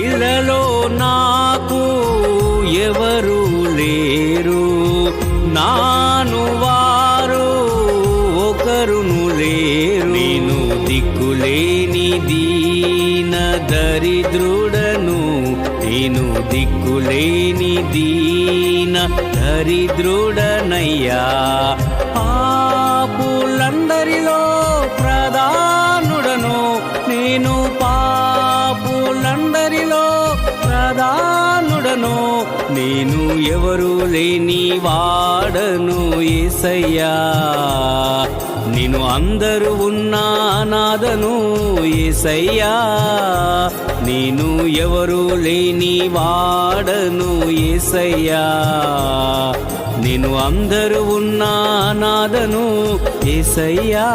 ఇళ్ళలో నాకు ఎవరు లేరు, నాను వారు ఒకరును లేరు. నేను దిక్కులేని దీన దరిద్రుడను, నేను దిక్కులేని దీన దరిద్రుడనయ్యా. పాపులందరిలో ప్రధానుడను, నేను పాపులందరిలో ప్రధానుడను. నేను ఎవరు లేని వాడను యేసయ్యా, నేను అందరూ ఉన్న అనాథను యేసయ్యా. నేను ఎవరు లేని వాడను యేసయ్యా, నేను అందరూ ఉన్న అనాథను యేసయ్యా.